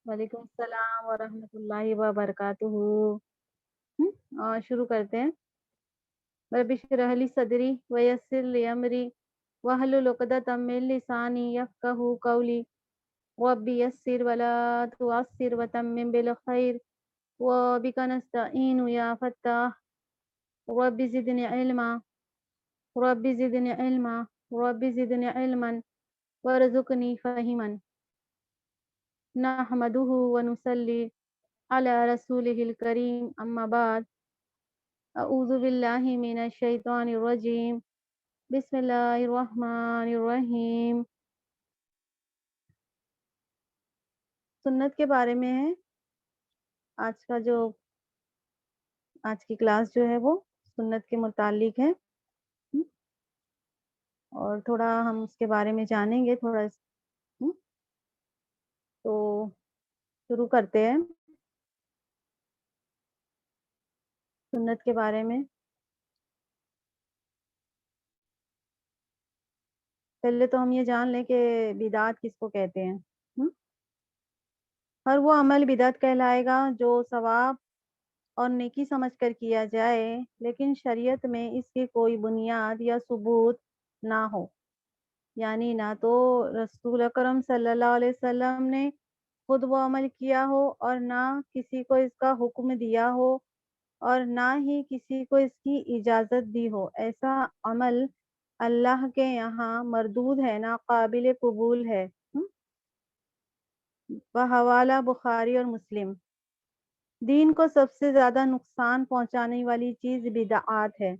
وعلیکم السلام ورحمۃ اللہ وبرکاتہ۔ اور شروع کرتے ہیں۔ رب اشرح لی صدری ویسر لی امری واحلل عقدۃ من لسانی یفقہوا قولی رب یسر ولا تعسر وتمم بالخیر وبک نستعین یا فتاح رب زدنی علما رب زدنی علما رب زدنی علما وارزقنی فہما نحمدہ ونصلی علی رسولہ الکریم اما بعد اعوذ باللہ من الشیطان الرجیم بسم اللہ الرحمن الرحیم۔ سنت کے بارے میں ہے آج کی کلاس جو ہے وہ سنت کے متعلق ہے، اور تھوڑا ہم اس کے بارے میں جانیں گے تو شروع کرتے ہیں سنت کے بارے میں۔ پہلے تو ہم یہ جان لیں کہ بدعت کس کو کہتے ہیں۔ ہر وہ عمل بدعت کہلائے گا جو ثواب اور نیکی سمجھ کر کیا جائے لیکن شریعت میں اس کی کوئی بنیاد یا ثبوت نہ ہو، یعنی نہ تو رسول اکرم صلی اللہ علیہ وسلم نے خود وہ عمل کیا ہو اور نہ کسی کو اس کا حکم دیا ہو اور نہ ہی کسی کو اس کی اجازت دی ہو، ایسا عمل اللہ کے یہاں مردود ہے، ناقابل قبول ہے۔ بحوالہ بخاری اور مسلم۔ دین کو سب سے زیادہ نقصان پہنچانے والی چیز بدعات ہے۔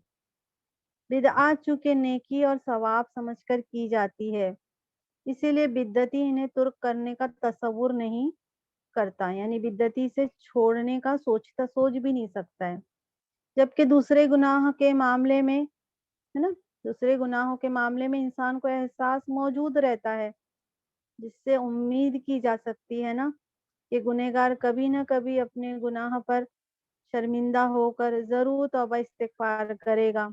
بدعات چونکہ نیکی اور ثواب سمجھ کر کی جاتی ہے، اسی لیے بدعتی انہیں ترک کرنے کا تصور نہیں کرتا، یعنی بدعتی سے چھوڑنے کا سوچ بھی نہیں سکتا ہے۔ جبکہ دوسرے گناہوں کے معاملے میں انسان کو احساس موجود رہتا ہے، جس سے امید کی جا سکتی ہے کہ گنہگار کبھی نہ کبھی اپنے گناہ پر شرمندہ ہو کر ضرور توبہ استغفار کرے گا۔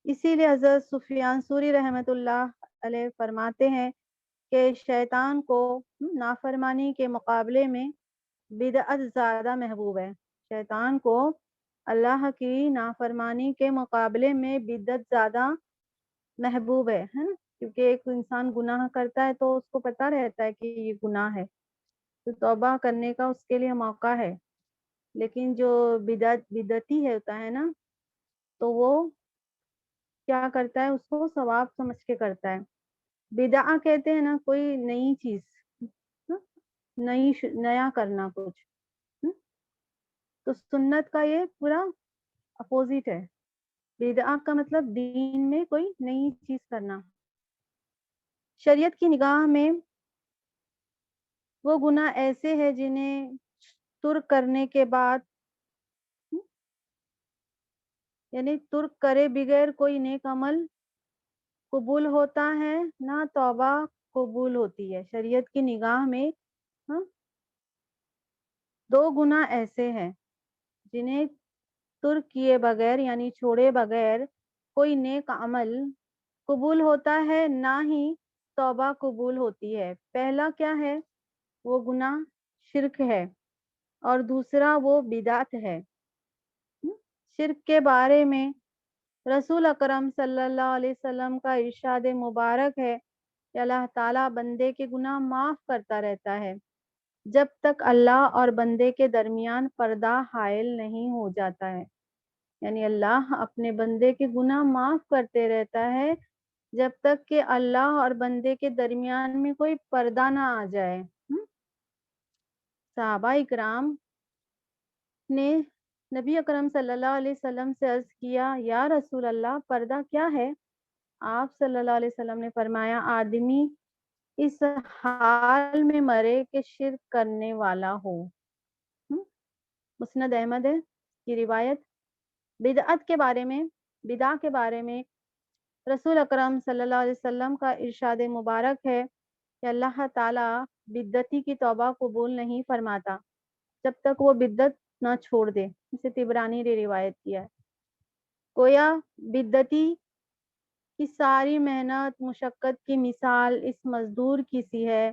اسی لیے حضرت سفیان ثوری رحمۃ اللہ علیہ فرماتے ہیں کہ شیطان کو نافرمانی کے مقابلے میں بدعت زیادہ محبوب ہے۔ شیطان کو اللہ کی نافرمانی کے مقابلے میں بدعت زیادہ محبوب ہے نا، کیونکہ ایک انسان گناہ کرتا ہے تو اس کو پتہ رہتا ہے کہ یہ گناہ ہے، تو توبہ کرنے کا اس کے لیے موقع ہے۔ لیکن جو بدعتی ہوتا ہے نا، تو وہ کیا کرتا ہے، اس کو ثواب سمجھ کے کرتا ہے۔ بدعہ کہتے ہیں نا کوئی نئی چیز، نیا کرنا کچھ، تو سنت کا یہ پورا اپوزٹ ہے۔ بدعہ کا مطلب دین میں کوئی نئی چیز کرنا۔ شریعت کی نگاہ میں وہ گناہ ایسے ہیں جنہیں ترک کرنے کے بعد یعنی ترک کرے بغیر کوئی نیک عمل قبول ہوتا ہے نہ توبہ قبول ہوتی ہے۔ شریعت کی نگاہ میں دو گناہ ایسے ہیں جنہیں ترک کیے بغیر یعنی چھوڑے بغیر کوئی نیک عمل قبول ہوتا ہے نہ ہی توبہ قبول ہوتی ہے۔ پہلا کیا ہے؟ وہ گناہ شرک ہے، اور دوسرا وہ بدعت ہے۔ شرک کے بارے میں رسول اکرم صلی اللہ علیہ وسلم کا ارشاد مبارک ہے کہ اللہ تعالیٰ بندے کے گناہ معاف کرتا رہتا ہے جب تک اللہ اور بندے کے درمیان پردہ حائل نہیں ہو جاتا ہے، یعنی اللہ اپنے بندے کے گناہ معاف کرتے رہتا ہے جب تک کہ اللہ اور بندے کے درمیان میں کوئی پردہ نہ آ جائے۔ صحابہ اکرام نے نبی اکرم صلی اللہ علیہ وسلم سے عرض کیا، یا رسول اللہ پردہ کیا ہے؟ آپ صلی اللہ علیہ وسلم نے فرمایا، آدمی اس حال میں مرے کہ شرک کرنے والا ہو۔ مسند احمد ہے کی روایت۔ بدعہ کے بارے میں رسول اکرم صلی اللہ علیہ وسلم کا ارشاد مبارک ہے کہ اللہ تعالیٰ بدعتی کی توبہ قبول نہیں فرماتا جب تک وہ بدعت نہ چھوڑ دے۔ اسے طبرانی نے روایت کیا ہے۔ گویا بدعتی کی ساری محنت مشقت کی مثال اس مزدور کی سی ہے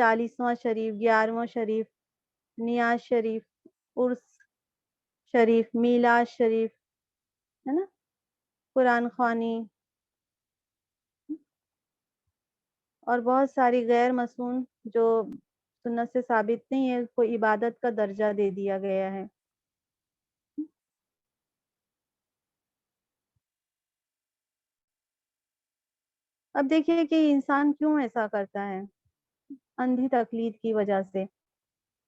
40واں شریف، 11واں شریف، نیاز شریف، عرس شریف، میلاد شریف، ہے نا، قرآن خوانی اور بہت ساری غیر مسنون جو سنت سے ثابت نہیں ہے، اس کو عبادت کا درجہ دے دیا گیا ہے۔ اب دیکھیے کہ انسان کیوں ایسا کرتا ہے، اندھی تقلید کی وجہ سے۔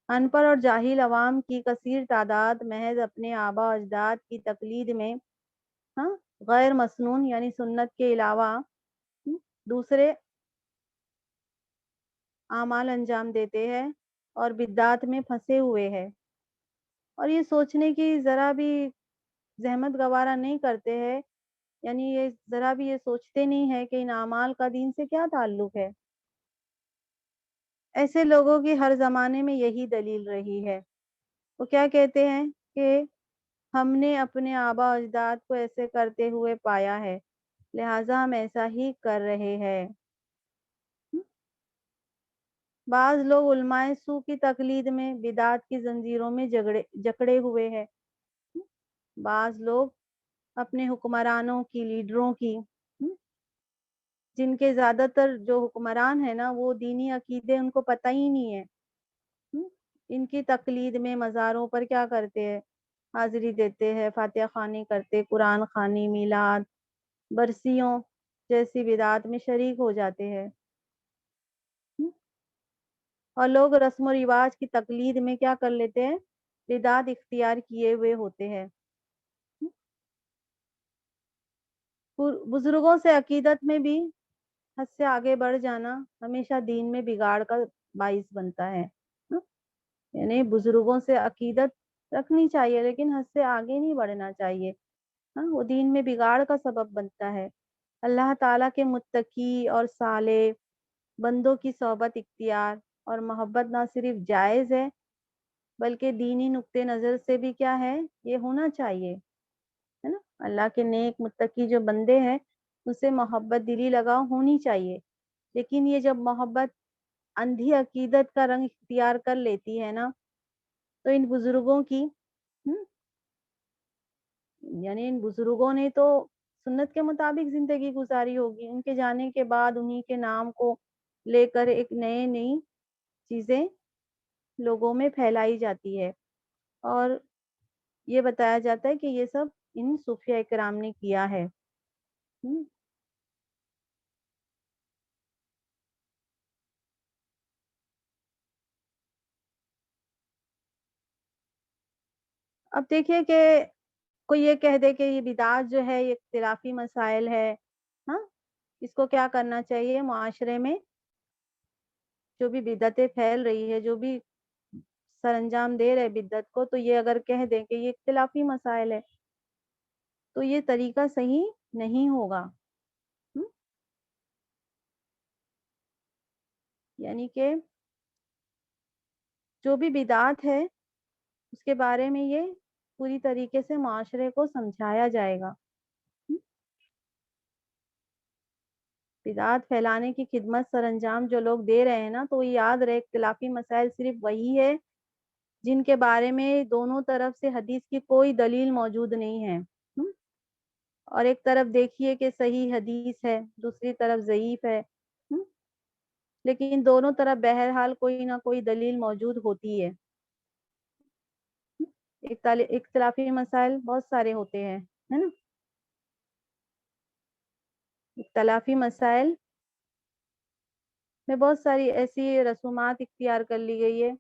ان پڑھ اور جاہل عوام کی کثیر تعداد محض اپنے آبا و اجداد کی تقلید میں ہاں غیر مسنون یعنی سنت کے علاوہ دوسرے اعمال انجام دیتے ہیں اور بدعات میں پھنسے ہوئے ہیں، اور یہ سوچنے کی ذرا بھی زحمت گوارا نہیں کرتے ہیں، یعنی یہ ذرا بھی یہ سوچتے نہیں ہے کہ ان اعمال کا دین سے کیا تعلق ہے۔ ایسے لوگوں کی ہر زمانے میں یہی دلیل رہی ہے۔ وہ کیا کہتے ہیں کہ ہم نے اپنے آبا و اجداد کو ایسے کرتے ہوئے پایا ہے، لہٰذا ہم ایسا ہی کر رہے ہیں۔ بعض لوگ علماء سو کی تقلید میں بدعات کی زنجیروں میں جکڑے ہوئے ہیں۔ بعض لوگ اپنے حکمرانوں کی، لیڈروں کی، جن کے زیادہ تر جو حکمران ہیں نا وہ دینی عقیدے ان کو پتہ ہی نہیں ہے، ان کی تقلید میں مزاروں پر کیا کرتے ہیں، حاضری دیتے ہیں، فاتحہ خوانی کرتے، قرآن خوانی، میلاد، برسیوں جیسی بدعات میں شریک ہو جاتے ہیں۔ اور لوگ رسم و رواج کی تقلید میں کیا کر لیتے ہیں، بدعات اختیار کیے ہوئے ہوتے ہیں۔ بزرگوں سے عقیدت میں بھی حد سے آگے بڑھ جانا ہمیشہ دین میں بگاڑ کا باعث بنتا ہے۔ یعنی بزرگوں سے عقیدت رکھنی چاہیے لیکن حد سے آگے نہیں بڑھنا چاہیے، وہ دین میں بگاڑ کا سبب بنتا ہے۔ اللہ تعالیٰ کے متقی اور صالح بندوں کی صحبت اختیار اور محبت نہ صرف جائز ہے بلکہ دینی نقطہ نظر سے بھی کیا ہے، یہ ہونا چاہیے، ہے نا۔ اللہ کے نیک متقی جو بندے ہیں ان سے محبت دلی لگاؤ ہونی چاہیے، لیکن یہ جب محبت اندھی عقیدت کا رنگ اختیار کر لیتی ہے نا تو ان بزرگوں کی یعنی ان بزرگوں نے تو سنت کے مطابق زندگی گزاری ہوگی، ان کے جانے کے بعد انہی کے نام کو لے کر ایک نئی چیزیں لوگوں میں پھیلائی جاتی ہے اور یہ بتایا جاتا ہے کہ یہ سب ان صوفیہ اکرام نے کیا ہے۔ اب دیکھیے کہ کوئی یہ کہہ دے کہ یہ بدعات جو ہے یہ اختلافی مسائل ہے، ہاں اس کو کیا کرنا چاہیے، معاشرے میں جو بھی بدعتیں پھیل رہی ہے، جو بھی سر انجام دے رہے بدعت کو، تو یہ اگر کہہ دیں کہ یہ اختلافی مسائل ہے تو یہ طریقہ صحیح نہیں ہوگا۔ یعنی کہ جو بھی بدعات ہے اس کے بارے میں یہ پوری طریقے سے معاشرے کو سمجھایا جائے گا۔ بدعات پھیلانے کی خدمت سر انجام جو لوگ دے رہے ہیں نا تو یاد رہے اختلافی مسائل صرف وہی ہے جن کے بارے میں دونوں طرف سے حدیث کی کوئی دلیل موجود نہیں ہے، اور ایک طرف دیکھیے کہ صحیح حدیث ہے، دوسری طرف ضعیف ہے، لیکن دونوں طرف بہرحال کوئی نہ کوئی دلیل موجود ہوتی ہے۔ اختلافی مسائل بہت سارے ہوتے ہیں، ہے نا۔ اختلافی مسائل میں بہت ساری ایسی رسومات اختیار کر لی گئی ہے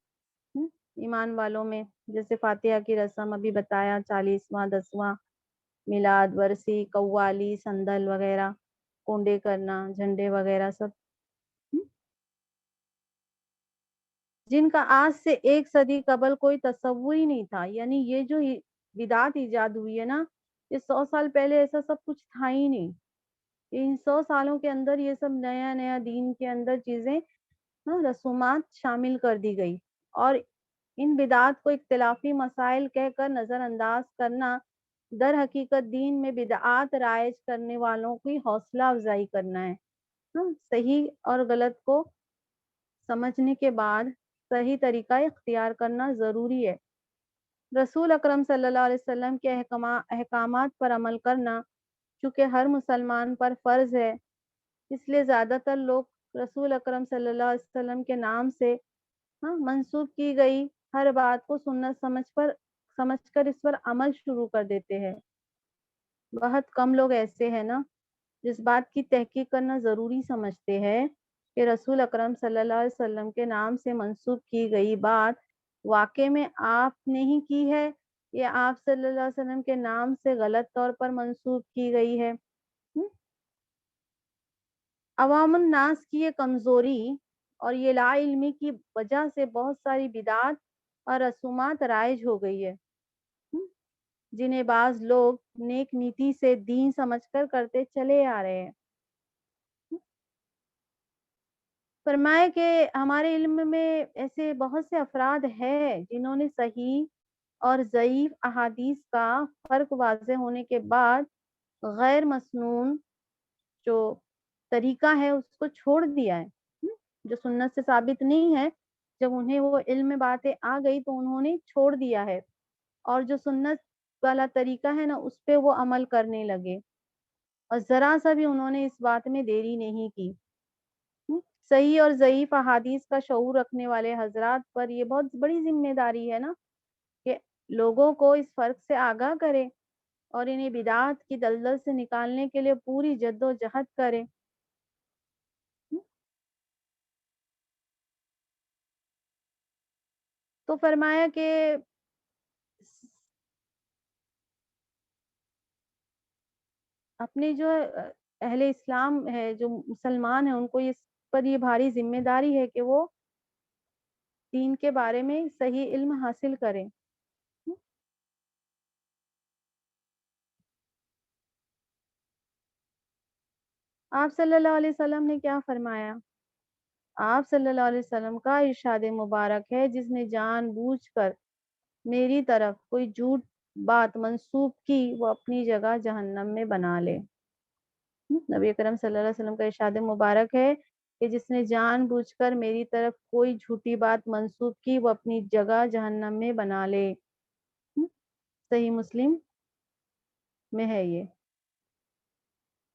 ایمان والوں میں، جیسے فاتحہ کی رسم ابھی بتایا، 40واں 10واں، میلاد، ورسی، قوالی، سندل وغیرہ، کونڈے کرنا، جھنڈے وغیرہ سب، جن کا آج سے 1 صدی قبل کوئی تصور ہی نہیں تھا۔ یعنی یہ جو بدعات ایجاد ہوئی ہے نا، یہ 100 سال پہلے ایسا سب کچھ تھا ہی نہیں۔ ان 100 سالوں کے اندر یہ سب نیا دین کے اندر چیزیں رسومات شامل کر دی گئی، اور ان بدعات کو اختلافی مسائل کہہ کر نظر انداز کرنا در حقیقت دین میں بدعات رائج کرنے والوں کی حوصلہ افزائی کرنا ہے، صحیح اور غلط کو سمجھنے کے بعد صحیح طریقہ اختیار کرنا ضروری ہے۔ رسول اکرم صلی اللہ علیہ وسلم کے احکامات پر عمل کرنا چونکہ ہر مسلمان پر فرض ہے، اس لیے زیادہ تر لوگ رسول اکرم صلی اللہ علیہ وسلم کے نام سے منسوب کی گئی ہر بات کو سنت سمجھ کر اس پر عمل شروع کر دیتے ہیں۔ بہت کم لوگ ایسے ہیں جس بات کی تحقیق کرنا ضروری سمجھتے ہیں کہ رسول اکرم صلی اللہ علیہ وسلم کے نام سے منسوب کی گئی بات واقع میں آپ نے ہی کی ہے یا آپ صلی اللہ علیہ وسلم کے نام سے غلط طور پر منسوب کی گئی ہے۔ عوام الناس کی یہ کمزوری اور یہ لا علمی کی وجہ سے بہت ساری بدعات اور رسومات رائج ہو گئی ہے، جنہیں بعض لوگ نیک نیتی سے دین سمجھ کر کرتے چلے آ رہے ہیں۔ فرمائے کہ ہمارے علم میں ایسے بہت سے افراد ہیں جنہوں نے صحیح اور ضعیف احادیث کا فرق واضح ہونے کے بعد غیر مسنون جو طریقہ ہے اس کو چھوڑ دیا ہے، جو سنت سے ثابت نہیں ہے، جب انہیں وہ علم میں باتیں آ گئی تو انہوں نے چھوڑ دیا ہے، اور جو سنت والا طریقہ ہے اس پہ وہ عمل کرنے لگے، اور ذرا سا بھی انہوں نے اس بات میں دیری نہیں کی۔ صحیح اور ضعیف احادیث کا شعور رکھنے والے حضرات پر یہ بہت بڑی ذمہ داری ہے کہ لوگوں کو اس فرق سے آگاہ کرے اور انہیں بدعات کی دلدل سے نکالنے کے لیے پوری جد و جہد کرے۔ تو فرمایا کہ اپنے جو اہل اسلام ہے، جو مسلمان ہیں، ان کو اس پر یہ بھاری ذمہ داری ہے کہ وہ دین کے بارے میں صحیح علم حاصل کریں۔ آپ صلی اللہ علیہ وسلم نے کیا فرمایا؟ آپ صلی اللہ علیہ وسلم کا ارشاد مبارک ہے، جس نے جان بوجھ کر میری طرف کوئی جھوٹ بات منسوب کی وہ اپنی جگہ جہنم میں بنا لے۔ نبی اکرم صلی اللہ علیہ وسلم کا ارشاد مبارک ہے کہ جس نے جان بوجھ کر میری طرف کوئی جھوٹی بات منسوب کی وہ اپنی جگہ جہنم میں بنا لے۔ صحیح مسلم میں ہے یہ۔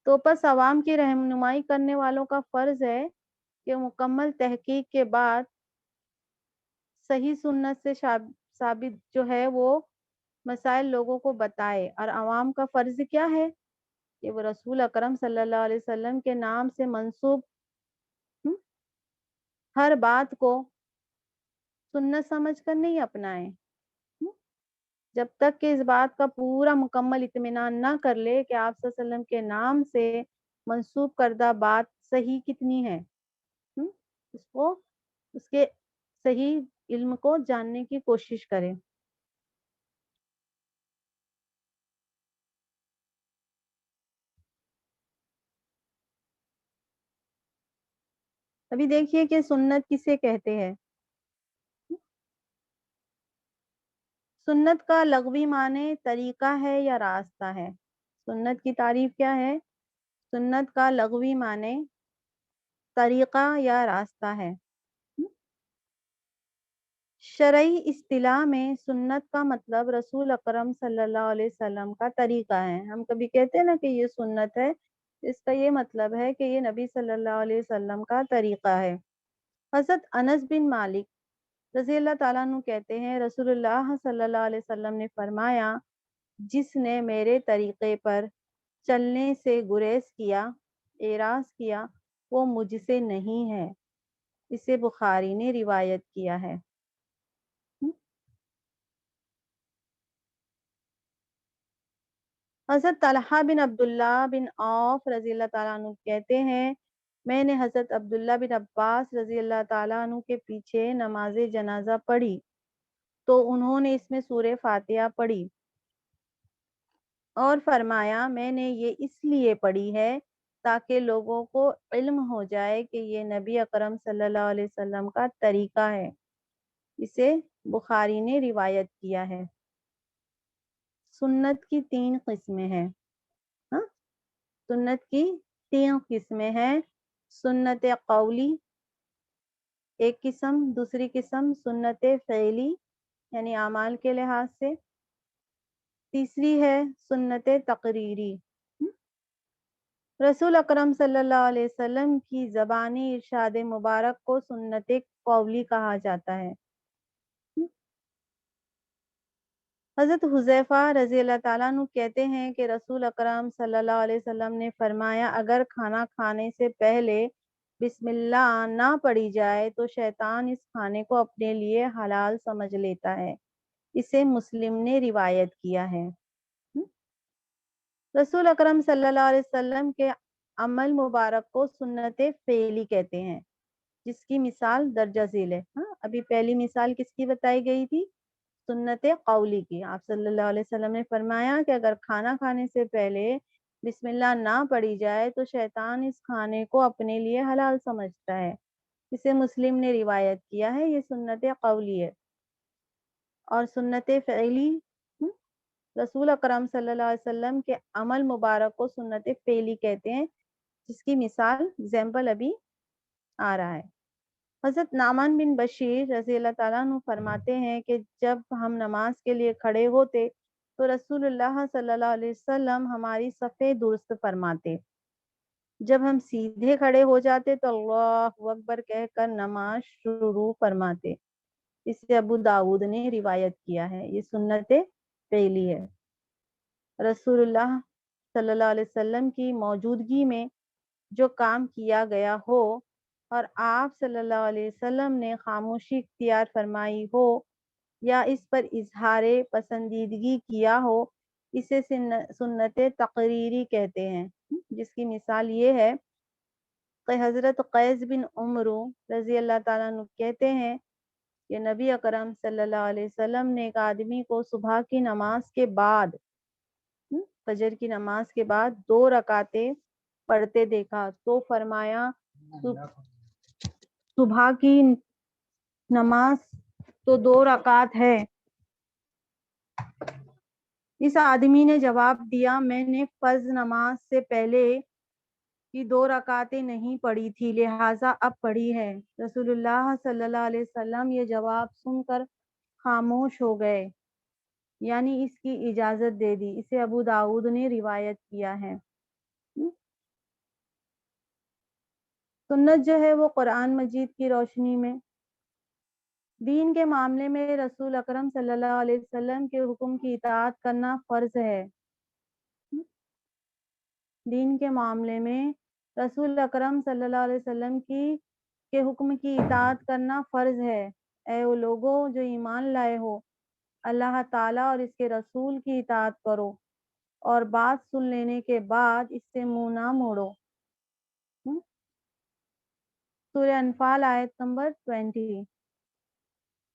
تو پس عوام کی رہنمائی کرنے والوں کا فرض ہے کہ مکمل تحقیق کے بعد صحیح سنت سے ثابت جو ہے وہ مسائل لوگوں کو بتائے، اور عوام کا فرض کیا ہے کہ وہ رسول اکرم صلی اللہ علیہ وسلم کے نام سے منسوب ہر بات کو سنت سمجھ کر نہیں اپنائیں، جب تک کہ اس بات کا پورا مکمل اطمینان نہ کر لے کہ آپ صلی اللہ علیہ وسلم کے نام سے منسوب کردہ بات صحیح کتنی ہے، اس کے صحیح علم کو جاننے کی کوشش کریں۔ ابھی دیکھیے کہ سنت کسے کہتے ہیں۔ سنت کا لغوی معنی طریقہ ہے یا راستہ ہے۔ سنت کی تعریف کیا ہے؟ سنت کا لغوی معنی طریقہ یا راستہ ہے۔ شرعی اصطلاح میں سنت کا مطلب رسول اکرم صلی اللہ علیہ وسلم کا طریقہ ہے۔ ہم کبھی کہتے ہیں نا کہ یہ سنت ہے، اس کا یہ مطلب ہے کہ یہ نبی صلی اللہ علیہ وسلم کا طریقہ ہے۔ حضرت انس بن مالک رضی اللہ تعالیٰ عنہ کہتے ہیں رسول اللہ صلی اللہ علیہ وسلم نے فرمایا، جس نے میرے طریقے پر چلنے سے گریز کیا، اعراض کیا، وہ مجھ سے نہیں ہے۔ اسے بخاری نے روایت کیا ہے۔ حضرت طلحہ بن عبداللہ بن عوف رضی اللہ تعالیٰ عنہ کہتے ہیں میں نے حضرت عبداللہ بن عباس رضی اللہ تعالیٰ عنہ کے پیچھے نماز جنازہ پڑھی تو انہوں نے اس میں سورہ فاتحہ پڑھی اور فرمایا میں نے یہ اس لیے پڑھی ہے تاکہ لوگوں کو علم ہو جائے کہ یہ نبی اکرم صلی اللہ علیہ وسلم کا طریقہ ہے۔ اسے بخاری نے روایت کیا ہے۔ سنت کی 3 قسمیں ہیں۔ سنت کی 3 قسمیں ہیں: سنت قولی، ایک قسم، دوسری قسم سنت فعلی یعنی اعمال کے لحاظ سے، تیسری ہے سنت تقریری۔ رسول اکرم صلی اللہ علیہ وسلم کی زبانی ارشاد مبارک کو سنت قولی کہا جاتا ہے۔ حضرت حذیفہ رضی اللہ تعالیٰ عنہ کہتے ہیں کہ رسول اکرم صلی اللہ علیہ وسلم نے فرمایا، اگر کھانا کھانے سے پہلے بسم اللہ نہ پڑھی جائے تو شیطان اس کھانے کو اپنے لیے حلال سمجھ لیتا ہے۔ اسے مسلم نے روایت کیا ہے۔ رسول اکرم صلی اللہ علیہ وسلم کے عمل مبارک کو سنت فعلی کہتے ہیں، جس کی مثال درجہ ذیل ہے۔ ابھی پہلی مثال کس کی بتائی گئی تھی؟ سنت قولی کی۔ آپ صلی اللہ علیہ وسلم نے فرمایا کہ اگر کھانا کھانے سے پہلے بسم اللہ نہ پڑھی جائے تو شیطان اس کھانے کو اپنے لیے حلال سمجھتا ہے۔ اسے مسلم نے روایت کیا ہے۔ یہ سنت قولی ہے۔ اور سنت فعلی، رسول اکرم صلی اللہ علیہ وسلم کے عمل مبارک کو سنت فعلی کہتے ہیں، جس کی مثال ایگزامپل ابھی آ رہا ہے۔ حضرت نعمان بن بشیر رضی اللہ تعالیٰ عنہ فرماتے ہیں کہ جب ہم نماز کے لیے کھڑے ہوتے تو رسول اللہ صلی اللہ علیہ وسلم ہماری صفیں درست فرماتے۔ جب ہم سیدھے کھڑے ہو جاتے تو اللہ اکبر کہہ کر نماز شروع فرماتے۔ اسے ابو داؤد نے روایت کیا ہے۔ یہ سنت فعلی ہے۔ رسول اللہ صلی اللہ علیہ وسلم کی موجودگی میں جو کام کیا گیا ہو اور آپ صلی اللہ علیہ وسلم نے خاموشی اختیار فرمائی ہو یا اس پر اظہار پسندیدگی کیا ہو، اسے سنت تقریری کہتے ہیں، جس کی مثال یہ ہے کہ حضرت قیس بن عمرو رضی اللہ تعالیٰ عنہ کہتے ہیں کہ نبی اکرم صلی اللہ علیہ وسلم نے ایک آدمی کو صبح کی نماز کے بعد، فجر کی نماز کے بعد 2 رکعتیں پڑھتے دیکھا تو فرمایا، صبح کی نماز تو 2 رکعت ہے۔ اس آدمی نے جواب دیا، میں نے فرض نماز سے پہلے کی 2 رکعتیں نہیں پڑھی تھی، لہٰذا اب پڑھی ہے۔ رسول اللہ صلی اللہ علیہ وسلم یہ جواب سن کر خاموش ہو گئے، یعنی اس کی اجازت دے دی۔ اسے ابو داؤد نے روایت کیا ہے۔ سنت جو ہے وہ قرآن مجید کی روشنی میں دین کے معاملے میں رسول اکرم صلی اللہ علیہ وسلم کے حکم کی اطاعت کرنا فرض ہے۔ دین کے معاملے میں رسول اکرم صلی اللہ علیہ وسلم کے حکم کی اطاعت کرنا فرض ہے۔ اے وہ لوگوں جو ایمان لائے ہو، اللہ تعالیٰ اور اس کے رسول کی اطاعت کرو اور بات سن لینے کے بعد اس سے منہ نہ موڑو۔ سورہ انفال آیت نمبر 20۔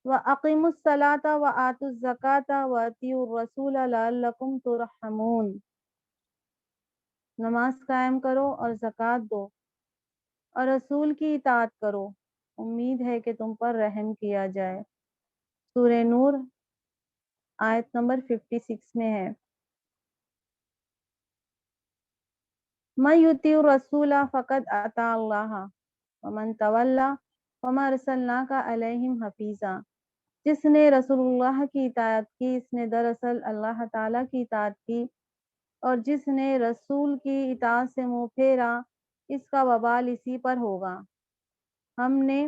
وَأَقِیمُوا الصَّلَاةَ وَآتُوا الزَّکَاةَ وَأَطِیعُوا الرَّسُولَ لَعَلَّکُمْ تُرْحَمُونَ۔ نماز قائم کرو اور زکوٰۃ دو اور رسول کی اطاعت کرو، امید ہے کہ تم پر رحم کیا جائے۔ سورہ نور آیت نمبر 56 میں ہے۔ مَن یُطِیعِ الرَّسُولَ فَقَدْ اطاع اللَّہِ وَمَن تَوَلَّیٰ فَمَا أَرْسَلْنَاکَ عَلَیہم حَفِیظًا۔ جس نے رسول اللہ کی اطاعت کی، اس نے دراصل اللہ تعالیٰ کی اطاعت کی، اور جس نے رسول کی اطاعت سے منہ پھیرا، اس کا وبال اسی پر ہوگا۔ ہم نے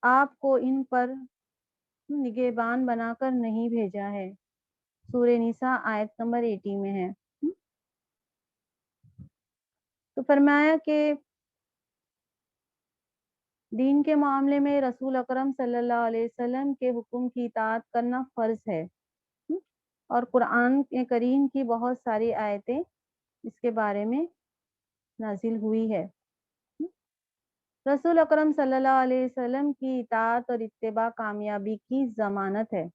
آپ کو ان پر نگہبان بنا کر نہیں بھیجا ہے۔ سورہ نساء آیت نمبر 80 میں ہے۔ تو فرمایا کہ دین کے معاملے میں رسول اکرم صلی اللہ علیہ وسلم کے حکم کی اطاعت کرنا فرض ہے، اور قرآن کریم کی بہت ساری آیتیں اس کے بارے میں نازل ہوئی ہے۔ رسول اکرم صلی اللہ علیہ وسلم کی اطاعت اور اتباع کامیابی کی ضمانت ہے۔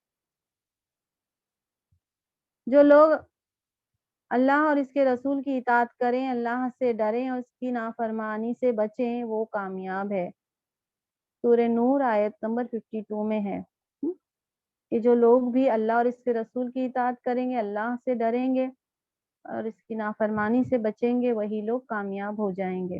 جو لوگ اللہ اور اس کے رسول کی اطاعت کریں، اللہ سے ڈریں اور اس کی نافرمانی سے بچیں، وہ کامیاب ہے۔ سورہ نور آیت نمبر 52 میں ہے کہ جو لوگ بھی اللہ اور اس کے رسول کی اطاعت کریں گے، اللہ سے ڈریں گے اور اس کی نافرمانی سے بچیں گے، وہی لوگ کامیاب ہو جائیں گے۔